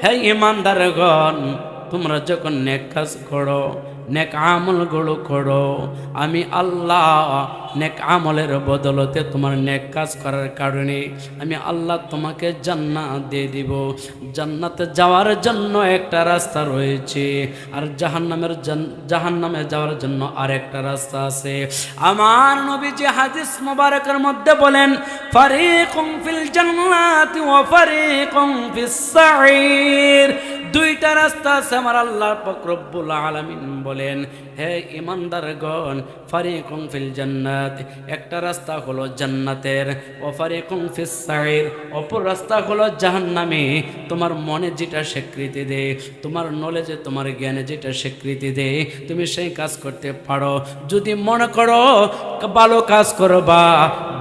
হে ঈমানদারগণ, তোমরা যখন নেক কাজ করো, নেক আমলগুলো করো, আমি আল্লাহ নেক আমলের বদলতে তোমার নেক কাজ করার কারণে আমি আল্লাহ তোমাকে জান্নাত দিয়ে দিব। জান্নাতে যাওয়ার জন্য একটা রাস্তা রয়েছে, আর জাহান্নামে যাওয়ার জন্য আরেকটা রাস্তা আছে। আমার নবীজি হাদিস মুবারকের মধ্যে বলেন, ফারিকুম ফিল জান্নাতি ওয়া ফারিকুম ফিস সাঈর। দুইটা রাস্তা আছে। আমার আল্লাহ পাক রব্বুল আলামিন বলেন, হে ঈমানদারগণ, ফারিকুম ফিল জান্নাত, একটা রাস্তা হলো জান্নাতের, ও ফারিকুম ফিস সাঈর, অপর রাস্তা হলো জাহান্নামে। তোমার মনে যেটা স্বীকৃতি দে, তোমার নলেজে তোমার জ্ঞানে যেটা স্বীকৃতি দে, তুমি সেই কাজ করতে পারো। যদি মনে করো ভালো কাজ করবা,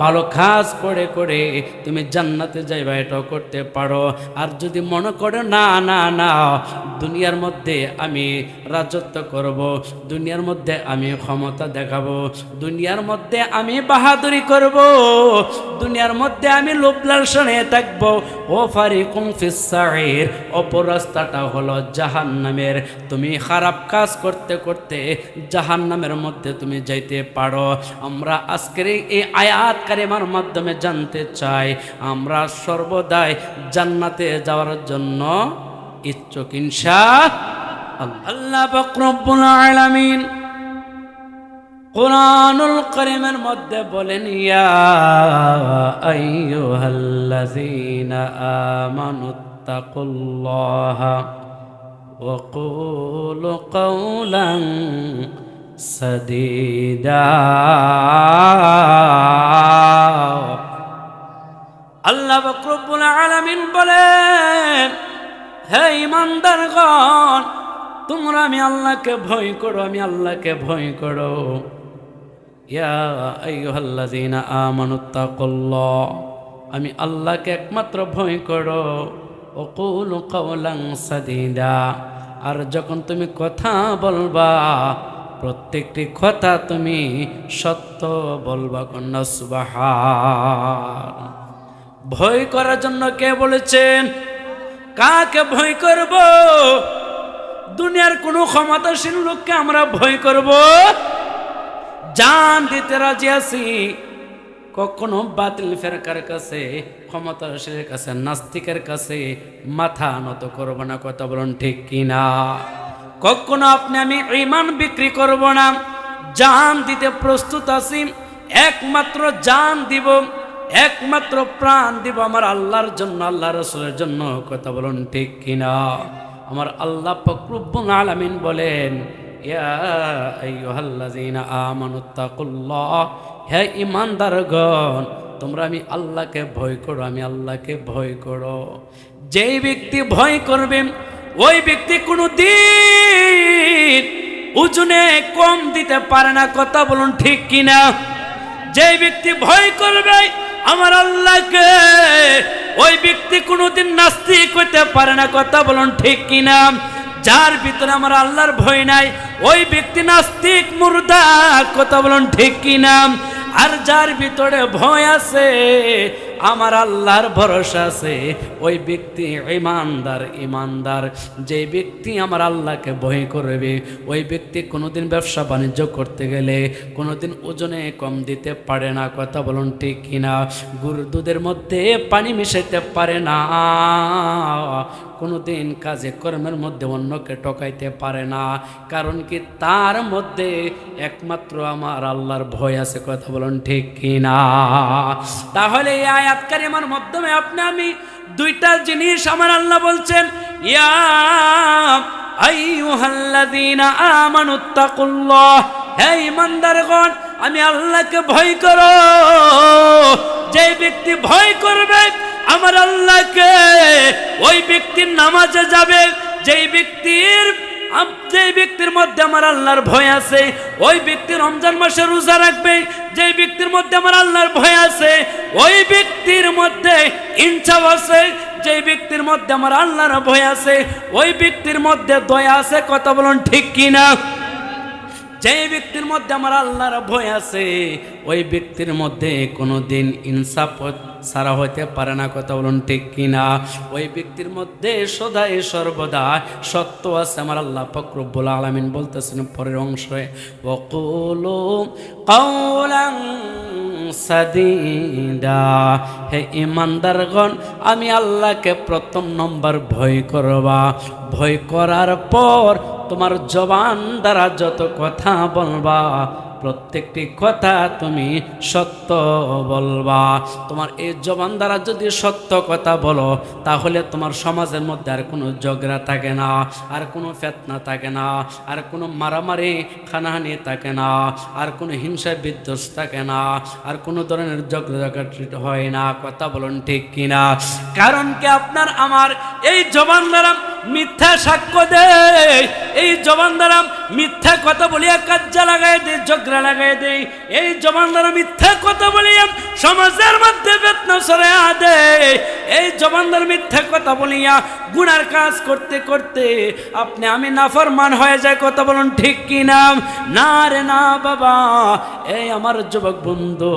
ভালো কাজ করে করে তুমি জান্নাতে যাইবা, এটাও করতে পারো। আর যদি মনে করো না না না, দুনিয়ার মধ্যে আমি রাজত্ব করব, দুনিয়ার মধ্যে আমি ক্ষমতা দেখাবো, দুনিয়ার মধ্যে আমি বাহাদুরি করব, দুনিয়ার মধ্যে আমি লোভ লালসায় থাকব, ও ফারিকুম ফিস সাঈর, অপর রাস্তাটা হলো জাহান্নামের। তুমি খারাপ কাজ করতে করতে জাহান্নামের মধ্যে তুমি যাইতে পারো। আমরা আজকের এই আয়াত কারিমার মাধ্যমে জানতে চাই, আমরা সর্বদাই জান্নাতে যাওয়ার জন্য ইচ্ছুক ইনশাআল্লাহ। আল্লাহ পাক রব্বুল আলামিন কুরআনুল কারীমের মধ্যে বলেন, ইয়া আইয়ুহাল্লাযীনা আমানুত্তাকুল্লাহা ওয়া কুলু কাওলান সাদীদা। আল্লাহ পাক রব্বুল আলামিন বলেন, হে ঈমানদারগণ, তোমরা আমি আল্লাহকে ভয় করো, আমি আল্লাহকে ভয় করো। ইয়া আইয়ুহাল্লাযীনা আমানুত্তাকুল্লাহ, আমি আল্লাহকে একমাত্র ভয় করো। ওয়া কুলু কাওলান সাদীদা, আর যখন তুমি কথা বলবা, প্রত্যেকটি কথা তুমি সত্য বলবা। কন্যা সুবহান। ভয় করার জন্য কে বলেছেন? কাকে ভয় করব? দুনিয়ার কোনো ক্ষমতাশীল লোককে আমরা ভয় করব? জান দিতে রাজি আছি, কখনো বাতিল ফেরকার কাছে, ক্ষমতাশীলের কাছে, নাস্তিকের কাছে মাথা নত করব না। কথা বলুন ঠিক কিনা? কখনো আপনি আমি ঈমান বিক্রি করব না। জান দিতে প্রস্তুত আছি, একমাত্র জান দিব, একমাত্র প্রাণ দিব আমার আল্লাহর জন্য, আল্লাহ রাসূলের জন্য। কথা বলুন ঠিক কিনা? আমার আল্লাহ পাক রব্বুল আলামিন বলেন, ইয়া আইয়ুহাল্লাযীনা আমানুত্তাকুল্লাহ, হে ঈমানদারগণ, তোমরা আমি আল্লাহকে ভয় করো, আমি আল্লাহকে ভয় করো। যেই ব্যক্তি ভয় করবে, ওই ব্যক্তি কোনোদিন ওজনে কম দিতে পারে না। কথা বলুন ঠিক কিনা? যেই ব্যক্তি ভয় করবে আমার আল্লাহকে, ওই ব্যক্তি কোনোদিন নাস্তিক হইতে পারে না। কথা বলুন ঠিক কিনা? যার ভিতরে আমার আল্লাহর ভয় নাই, ওই ব্যক্তি নাস্তিক, মুর্দা। কথা বলুন ঠিক কিনা? আর যার ভিতরে ভয় আছে, আমার আল্লাহর ভরসা আছে, ওই ব্যক্তি ঈমানদার। ঈমানদার যে ব্যক্তি আমার আল্লাহকে ভয় করবে, ওই ব্যক্তি কোনোদিন ব্যবসা বাণিজ্য করতে গেলে কোনোদিন ওজনে কম দিতে পারে না। কথা বলুন ঠিক কিনা? গরুর দুধের মধ্যে পানি মিশাইতে পারে না, কোনোদিন কাজে কর্মের মধ্যে অন্যকে ঠকাইতে পারে না। কারণ কি? তার মধ্যে একমাত্র আমার আল্লাহর ভয় আছে। কথা বলুন ঠিক কিনা? তাহলে এই আয়াত কারিমার মাধ্যমে আপনি আমি দুইটা জিনিস আমার আল্লাহ বলছেন, ইয়া আইয়ুহাল্লাযীনা আমানুত্তাকুল্লাহ, হে ঈমানদারগণ, আমি আল্লাহকে ভয় করো। যে ব্যক্তি ভয় করবে আমার আল্লাহকে, ওই ব্যক্তির নামাজে যাবে। যেই ব্যক্তির মধ্যে আমার আল্লাহর ভয় আছে, ওই ব্যক্তি রমজান মাসে রোজা রাখবে। যেই ব্যক্তির মধ্যে আমার আল্লাহর ভয় আছে, ওই ব্যক্তির মধ্যে ইনসাফ আছে। যেই ব্যক্তির মধ্যে আমার আল্লাহর ভয় আছে, ওই ব্যক্তির মধ্যে দয়া আছে। কথা বলুন ঠিক কিনা? যে ব্যক্তির মধ্যে আমার আল্লাহর ভয় আছে ওই ব্যক্তির মধ্যে কোনো দিন ইনসাফ সারা হইতে পারে না। কথা বলুন ঠিক কিনা? ওই ব্যক্তির মধ্যে সদাই সর্বদা সত্য আছে। আমার আল্লাহ পাক রব্বুল আলামিন বলতেছেন পরের অংশে, ওয়াকুলু কাওলান সাদীদা, হে ঈমানদারগণ আমি আল্লাহকে প্রথম নম্বর ভয় করবা। ভয় করার পর তোমার জবান দ্বারা যত কথা বলবা প্রত্যেকটি কথা তুমি সত্য বলবা। তোমার এই জবান দ্বারা যদি সত্য কথা বলো তাহলে তোমার সমাজের মধ্যে আর কোনো ঝগড়া থাকে না, আর কোনো ফিতনা থাকে না, আর কোনো মারামারি খানাহানি থাকে না, আর কোনো হিংসা বিদ্বেষ থাকে না, আর কোনো ধরনের ঝগড়া হয় না। কথা বলুন ঠিক কিনা? কারণ কি আপনার আমার এই জবান দ্বারা মিথ্যা সাক্ষ্য দেয়, এই জবান দ্বারা মিথ্যা কথা বলিয়া কাজ্জা লাগাই দেয়, ঝগড়া লাগাই দেয়, এই জবান দ্বারা মিথ্যা কথা বলিয়া সমাজের মধ্যে ফিতনা ছড়াইয়া দেয়, এই জবান দ্বারা মিথ্যা কথা বলিয়া গুনার কাজ করতে করতে আপনি আমি নাফরমান হয়ে যায়। কথা বলুন ঠিক কিনা? না রে না বাবা, এই আমার যুবক বন্ধু,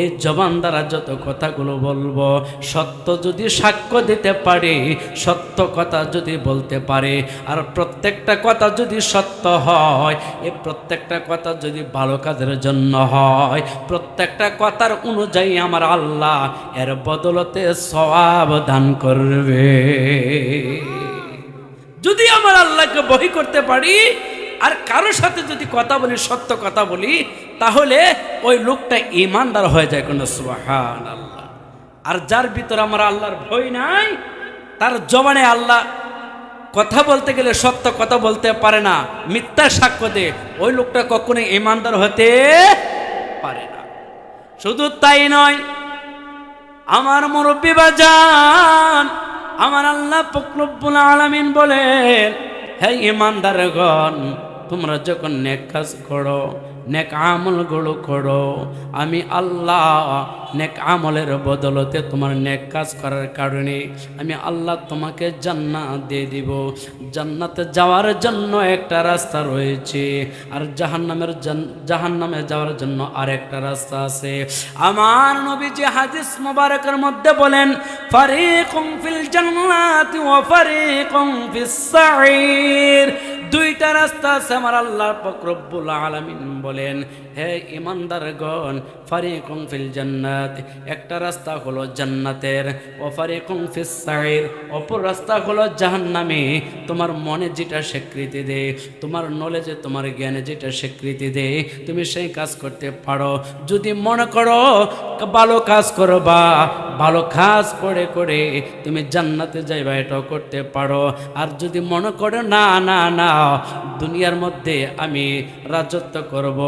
এই জবান দ্বারা যত কথাগুলো বলবো সত্য যদি সাক্ষ্য দিতে পারে, সত্য কথা যদি বলতে পারে, আর প্রত্যেকটা কথা যদি সত্য হয়, এই প্রত্যেকটা কথা যদি ভালো কাজের জন্য হয়, প্রত্যেকটা কথার অনুযায়ী আমার আল্লাহ এর বদলতে সওয়াব দান করবে। যদি আমার আল্লাহকে ভয় করতে পারি আর কারোর সাথে যদি কথা বলি, সত্য কথা বলি, তাহলে ওই লোকটা ঈমানদার হয়ে যায়। কোন সুবহানাল্লাহ। আর যার ভিতরে আমার আল্লাহর ভয় নাই, তার জবানে আল্লাহ কথা বলতে গেলে সত্য কথা বলতে পারে না, মিথ্যা সাক্ষ্য দেয়, ওই লোকটা কখনোই ঈমানদার হতে পারে না। শুধু তাই নয়, আমার মুরব্বি বাজান, আমার আল্লাহ পাক রব্বুল আলামিন বলেন, হে ঈমানদারগণ তোমরা যখন নেক কাজ করো, নেক আমলগুলো করো, আমি আল্লাহ নেক আমলের বদলতে তোমার নেক কাজ করার কারণে আমি আল্লাহ তোমাকে জান্নাত দিয়ে দিব। জান্নাতে যাওয়ার জন্য একটা রাস্তা রয়েছে, আর জাহান্নামে যাওয়ার জন্য আরেকটা রাস্তা আছে। আমার নবীজি হাদিস মুবারকের মধ্যে বলেন, ফারিকুম ফিল জান্নাতি ওয়া ফারিকুম ফিস সাঈর। দুইটা রাস্তা আছে। আমার আল্লাহ পাক রব্বুল আলামিন বলেন, হে ঈমানদারগণ, ফারিকুম ফিল জান্নাত, একটা রাস্তা হলো জান্নাতের, ও ফারিকুম ফিস সাঈর, অপর রাস্তা হলো জাহান্নামে। তোমার মনে যেটা স্বীকৃতি দেয়, তোমার নলেজে তোমার জ্ঞানে যেটা স্বীকৃতি দেয়, তুমি সেই কাজ করতে পারো। যদি মনে করো ভালো কাজ করবা, ভালো কাজ করে করে তুমি জান্নাতে যাইবা, এটাও করতে পারো। আর যদি মনে করো না না না, দুনিয়ার মধ্যে আমি রাজত্ব করব,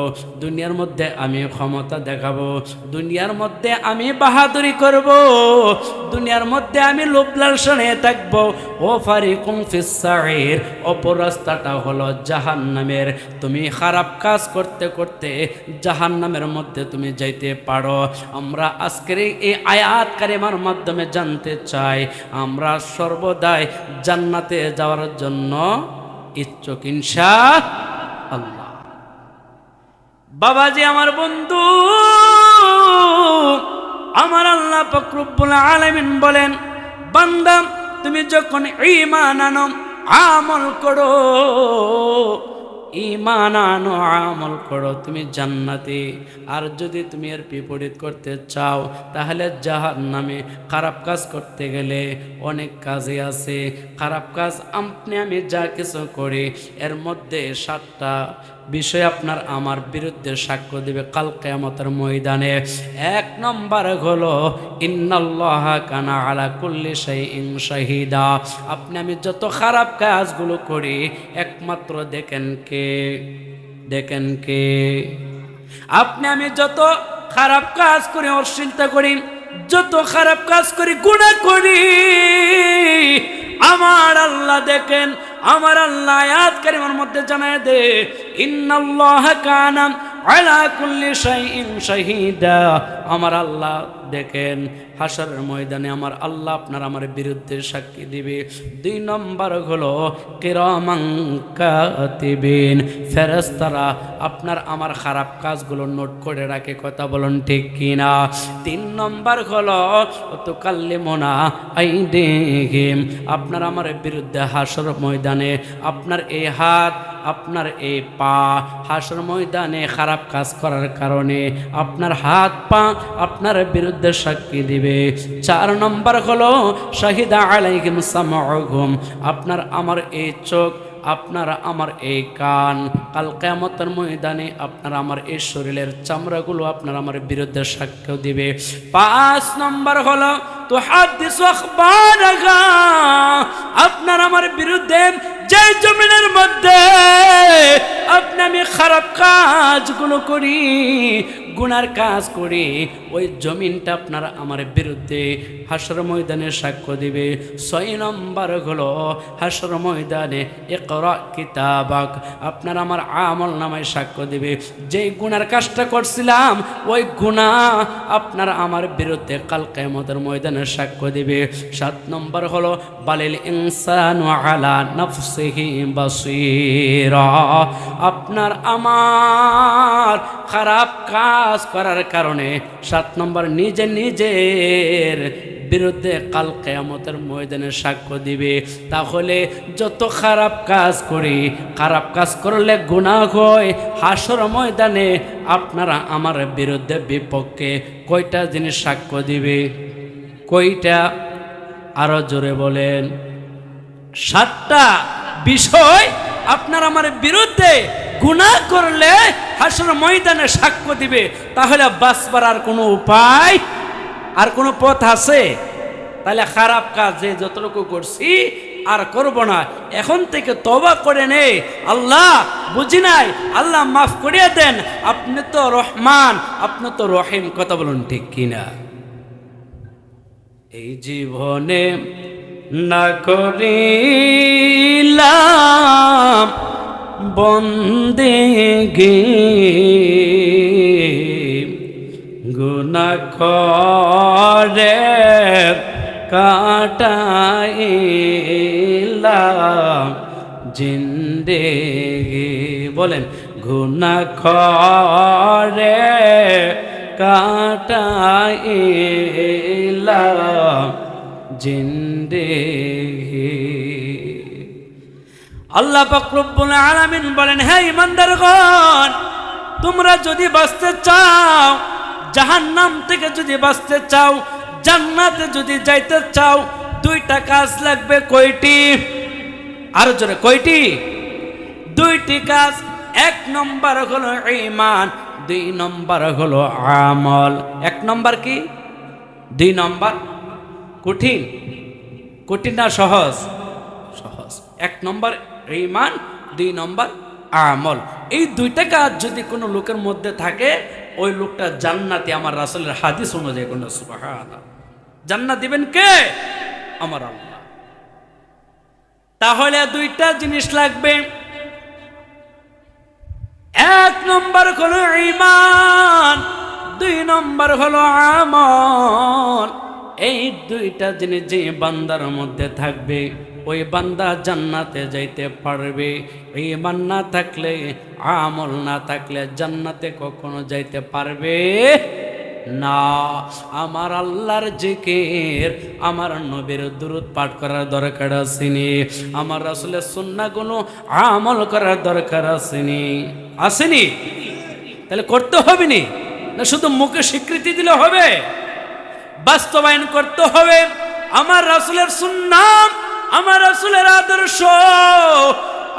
দুনিয়ার মধ্যে আমি ক্ষমতা দেখাবো, দুনিয়ার মধ্যে আমি বাহাদুরি করব, দুনিয়ার মধ্যে আমি লোভ লালসায় থাকবো, ও ফারিকুম ফিস সাঈর, অপর রাস্তাটা হলো জাহান্নামের। তুমি খারাপ কাজ করতে করতে জাহান্নামের মধ্যে তুমি যাইতে পারো। আমরা আজকের এই আয়াত কারিমার মাধ্যমে জানতে চাই, আমরা সর্বদাই জান্নাতে যাওয়ার জন্য ইচ্ছুক ইনশাআল্লাহ। বাবাজি আমার বন্ধু, আমার আল্লাহ পাক রব্বুল আলামিন বলেন, বান্দা তুমি যখন ঈমান আনো, আমল করো, ঈমান আনো, আমল করো, তুমি জান্নাতে। আর যদি তুমি এর বিপরীত করতে চাও তাহলে জাহান্নামে। খারাপ কাজ করতে গেলে অনেক কাজে আছে। খারাপ কাজ আপনি আমি যা কিছু করি এর মধ্যে 7টা বিষয় আপনার আমার বিরুদ্ধে সাক্ষ্য দিবে কাল কিয়ামতের ময়দানে। 1 নম্বর হলো ইন্নাল্লাহা কানা আলা কুল্লি শাইইন শাহিদা। আপনি আমি যত খারাপ কাজগুলো করি একমাত্র দেখেন কে? আপনি আমি যত খারাপ কাজ করি, অশ্লীলতা করি, যত খারাপ কাজ করি, গুনাহ করি, আমার আল্লাহ দেখেন। আমার আল্লাহ আয়াত কারিমার মধ্যে জানায় দে, ইন্নাল্লাহা কানা আলা কুল্লি শাইইন শাহিদা। আমার আল্লাহ দেখেন হাসরের ময়দানে আমার আল্লাহ আপনার আমার বিরুদ্ধে সাক্ষী দিবে। 2 নম্বর হলো কিরামান কাতিবিন, ফেরেশতারা আপনার আমার খারাপ কাজগুলো নোট করে রাখে, কথা বলুন ঠিক কিনা। 3 নম্বর হলো তুকাল্লিমুনা আইদিহিম, আপনার আমার বিরুদ্ধে হাসর ময়দানে আপনার এই হাত আপনার এই পা হাসর ময়দানে খারাপ কাজ করার কারণে আপনার হাত পা আপনার বিরুদ্ধে সাক্ষী দিবে। 4 নম্বর হলো শাহিদা আলাইহিম সামউহুম, আপনার আমার এই চোখ আপনার আমার এই কান কাল কিয়ামতের ময়দানে আপনার আমার এই শরীরের চামড়াগুলো আপনার আমার বিরুদ্ধে সাক্ষ্য দিবে। 5 নম্বর হলো তুহাদ্দিসু আখবারাহা, আপনার আমার বিরুদ্ধে যে জমিনের মধ্যে আপনি আমি খারাপ কাজগুলো করি, গুনার কাজ করি, ওই জমিনটা আপনার আমার বিরুদ্ধে হাসর ময়দানে সাক্ষ্য দিবে। 6 নম্বর হলো হাসর ময়দানে ইকরা কিতাবাক, আপনার আমার আমল নামায় সাক্ষ্য দিবে। যেই গুনার কাজটা করছিলাম ওই গুনাহ আপনার আমার বিরুদ্ধে কাল কিয়ামতের ময়দানে সাক্ষ্য দিবে। 7 নম্বর হলো বালিল ইনসানু আলা নাফসিহি বাসীরা, আপনার আমার খারাপ কাজ করার কারণে 7 নম্বর নিজের বিরুদ্ধে কাল কিয়ামতের ময়দানে সাক্ষ্য দিবে। তাহলে যত খারাপ কাজ করি, খারাপ কাজ করলে গুনাহ হয়, হাসর ময়দানে আপনারা আমার বিরুদ্ধে বিপক্ষে কয়টা জিনিস সাক্ষ্য দিবে? কয়টা? আরো জোরে বলেন। 7টা বিষয় আপনার আমার বিরুদ্ধে গুনাহ করলে হাসর ময়দানে সাক্ষ্য দিবে। তাহলে বাঁচবার আর কোনো উপায় আর কোনো পথ আছে? তাহলে খারাপ কাজ যে যতটুকু করছি আর করব না, এখন থেকে তওবা করে নে, আল্লাহ বুঝি নাই, আল্লাহ মাফ করিয়ে দেন, আপনি তো রহমান, আপনি তো রহিম, কথা বলুন ঠিক কিনা। এই জীবনে না করিলাম বন্দেগি, গুনাহ করে কাটাইলাম জিন্দেগি, বলেন গুনাহ করে কাটাইলাম জিন্দেগি। আল্লাহ পাক রব্বুল আলামিন বলেন, হে ঈমানদারগণ, তোমরা যদি বাঁচতে চাও, জাহান্নাম থেকে যদি বাঁচতে চাও, জান্নাতে যদি যাইতে চাও, 2টা কাজ লাগবে। কয়টি? আরো জোরে, কয়টি? 2টি কাজ। 1 নম্বর হলো ঈমান, 2 নম্বর হলো আমল। 1 নম্বর কি? 2 নম্বর? কঠিন? কঠিন না সহজ? সহজ। 1 নম্বর ঈমান, 2 নম্বর আমল। এই 2টা কাজ যদি কোনো লোকের মধ্যে থাকে, ওই লোকটা জান্নাতি। আমার রাসূলের হাদিস অনুযায়ী কোন সুবহানাল্লাহ, জান্নাত দিবেন কে? আমার আল্লাহ। তাহলে 2টা জিনিস লাগবে। 1 নম্বর হলো ঈমান, 2 নম্বর হলো আমল। এই 2টা জিনিস যে বান্দার মধ্যে থাকবে, ওই বান্দা জান্নাতে যাইতে পারবে। ঈমান না থাকলে, আমল না থাকলে জান্নাতে কখনো যাইতে পারবে না। আমার আল্লাহর জিকির, আমার নবীর দুরূদ পাঠ করার দরকার আসেনি, আমার রাসূলের সুন্নাহগুলো আমল করার দরকার আসেনি, আসেনি? তাহলে করতে হবে নি, না শুধু মুখে স্বীকৃতি দিলে হবে? বাস্তবায়ন করতে হবে। আমার রাসূলের সুন্নাহ, আমার রাসূলের আদর্শ,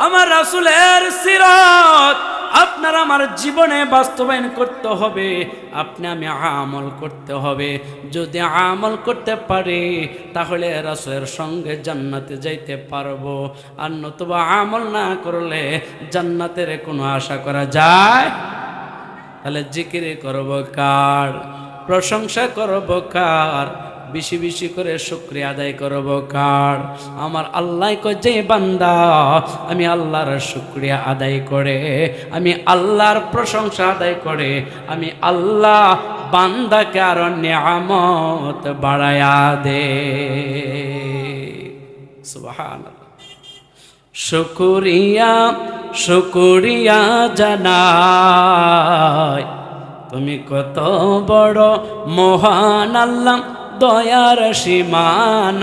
আমার রাসূলের সিরাত আপনার আমার জীবনে বাস্তবায়ন করতে হবে। আপনি আমি আমল করতে হবে। যদি আমল করতে পারি, তাহলে রাসূলের সঙ্গে জান্নাতে যাইতে পারবো। আর নতুবা আমল না করলে জান্নাতের কোনো আশা করা যায়? তাহলে জিকির করব কার? প্রশংসা করব কার? বেশি বেশি করে শুকরিয়া আদায় করব কার? আমার আল্লাহ কয়, যে বান্দা আমি আল্লাহর শুকরিয়া আদায় করে, আমি আল্লাহর প্রশংসা আদায় করে, আমি আল্লাহ বান্দাকে আরো নিয়ামত বাড়ায়া দে। সুবহানাল্লাহ। শুকরিয়া শুকরিয়া জানাই, তুমি কত বড় মহান আল্লাহ, দয়ার সীমা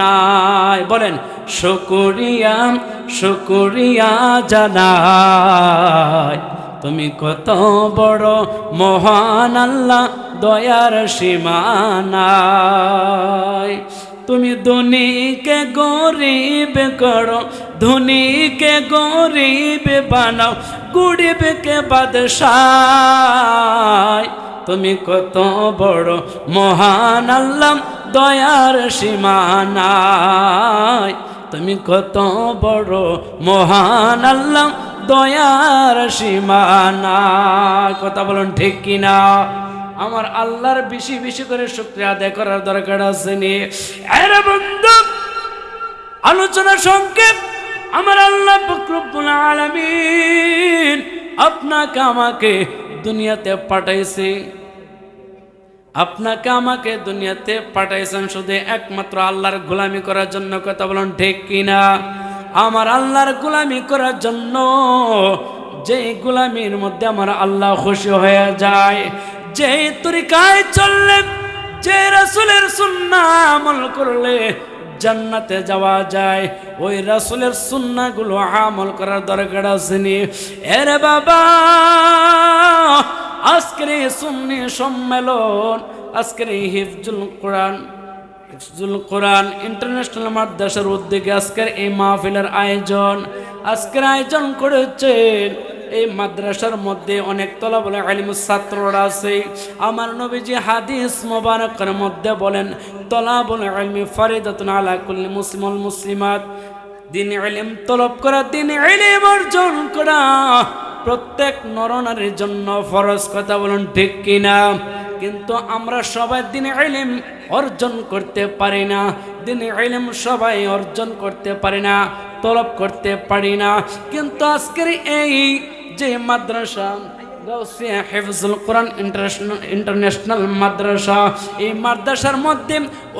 নাই। বলেন শুকরিয়া শুকরিয়া জানাই, তুমি কত বড় মহান আল্লাহ, দয়ার সীমা নাই। তুমি ধনীকে গরিব করো, ধনীকে গরিব বানাও, গরিবকে বাদশাহ। তুমি কত বড় মহান আল্লাহ, দয়ার সীমা নাই। তুমি কত বড় মহান আল্লাহ, দয়ার সীমা নাই। কথা বলুন ঠিক কিনা? আমার আল্লাহর বেশি বেশি করে শুকরিয়া আদায় করার দরকার আছে নি? আরে বন্ধু, আলোচনা সংক্ষেপ। আমার আল্লাহ রব্বুল আলামিন আপনাকে আমাকে দুনিয়াতে পাঠাইছে, আপনাকে আমাকে দুনিয়াতে পাঠাইছেন শুধু একমাত্র আল্লাহর গোলামি করার জন্য। কথা বলুন ঠিক কিনা? আমার আল্লাহর গোলামি করার জন্য, যে গোলামির মধ্যে আমার আল্লাহ খুশি হয়ে যায়, যে তরিকায় চললে, যে রাসূলের সুন্নাহ আমল করলে জান্নাতে যাওয়া যায়, ওই রাসূলের সুন্নাহগুলো আমল করার দরকার আছে নি? এরে বাবা, আজকের এই সুন্নি সম্মেলন, আজকের এই হিফজুল কোরআন ইন্টারন্যাশনাল মাদ্রাসার উদ্যোগে আজকের এই মাহফিলের আয়োজন, আজকের আয়োজন করেছেন। এই মাদ্রাসার মধ্যে অনেক তলাবুল ইলম ছাত্ররা আছে। আমার নবীজি হাদিস মোবারকের মধ্যে বলেন, তলাবুল ইলমি ফারিদাতুন আলা কুল্লি মুসলিম ওয়াল মুসলিমাত। দিন ইলম তলব করা, দিন ইলম অর্জন করা প্রত্যেক নরনারীর জন্য ফরজ। কথা বলুন ঠিক কিনা? কিন্তু আমরা সবাই দিন ইলম অর্জন করতে পারি না, দিন ইলম সবাই অর্জন করতে পারি না, তলব করতে পারি না। কিন্তু আজকের এই যে মাদ্রাসা গাউসিয়া হিফজুল কোরআন ইন্টারন্যাশনাল মাদ্রাসা, এই মাদ্রাসার মধ্যে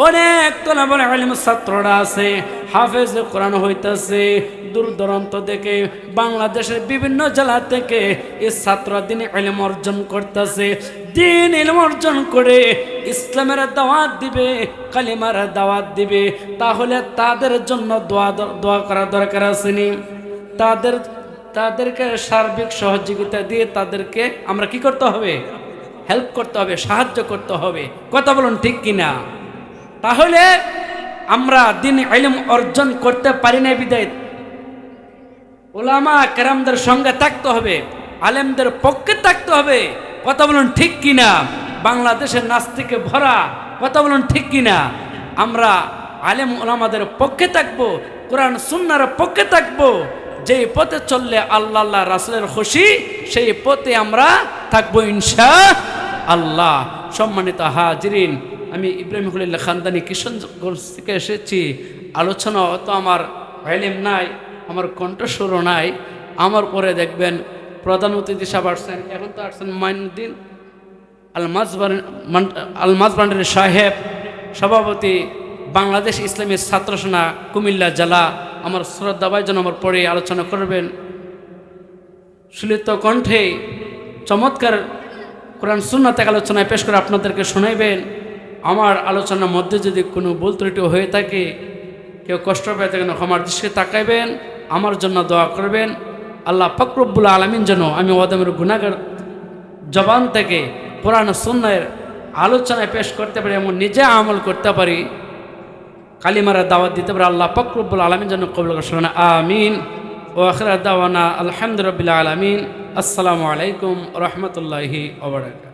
অনেক তলাবুল ইলম ছাত্ররা আছে, হাফেজ কোরআন হইতাছে। দূর দূরান্ত থেকে, বাংলাদেশের বিভিন্ন জেলা থেকে এই ছাত্ররা দিন ইলম অর্জন করতেছে। দিন ইলম অর্জন করে ইসলামের দাওয়াত দিবে, কালিমার দাওয়াত দিবে। তাহলে তাদের জন্য দোয়া করা দরকার আছে নি? তাদেরকে সার্বিক সহযোগিতা দিয়ে তাদেরকে আমরা কি করতে হবে? হেল্প করতে হবে, সাহায্য করতে হবে। কথা বলুন ঠিক কিনা? তাহলে আমরা দিন ইলম অর্জন করতে পারি না বিদায় উলামা কেরামদের সঙ্গে থাকতে হবে, আলেমদের পক্ষে থাকতে হবে। কথা বলুন ঠিক কিনা? বাংলাদেশের নাস্তিকে ভরা। কথা বলুন ঠিক কিনা? আমরা আলেম উলামাদের পক্ষে থাকবো, কোরআন সুন্নাহর পক্ষে থাকবো। যে পথে চললে আল্লাহ আল্লাহ রাসূলের খুশি, সেই পথে আমরা থাকবো ইনশাআল্লাহ। সম্মানিত হাজিরিন, আমি ইব্রাহিম খলিল খানদানি কিশোরগঞ্জ থেকে এসেছি। আলোচনা অত আমার ইলম নাই, আমার কণ্ঠস্বরও নাই। আমার পরে দেখবেন প্রধান অতিথি সাহেব আসছেন, এখন তো আসছেন মাইনুদ্দিন আল মাজবান্ডারি সাহেব, সভাপতি বাংলাদেশ ইসলামী ছাত্র সেনা কুমিল্লা জেলা। আমার শ্রদ্ধা ভাইজন আমার পরে আলোচনা করবেন। সুলিত কণ্ঠে চমৎকার কোরআন সুন্নাহ থেকে আলোচনায় পেশ করে আপনাদেরকে শোনাইবেন। আমার আলোচনার মধ্যে যদি কোনো ভুল ত্রুটি হয়ে থাকে, কেউ কষ্ট পেয়ে থাকেন, ক্ষমার দৃষ্টি তাকাইবেন, আমার জন্য দোয়া করবেন। আল্লাহ পাক রব্বুল আলামিন যেন আমি ওয়াদামের গুনাহগার জবান থেকে কোরআন সুন্নাহের আলোচনায় পেশ করতে পারি, এমন নিজে আমল করতে পারি, কালিমারা দাওয়াত দিতে পারি। আল্লাহ পাক রব্বুল আলামিন যেন কবুল করেন, আমিন। ওয়া আখিরু দাওয়ানা আলহামদুলিল্লাহি রাব্বিল আলামিন। আসসালামু আলাইকুম ওয়া রাহমাতুল্লাহি ওয়া বারাকাতুহু।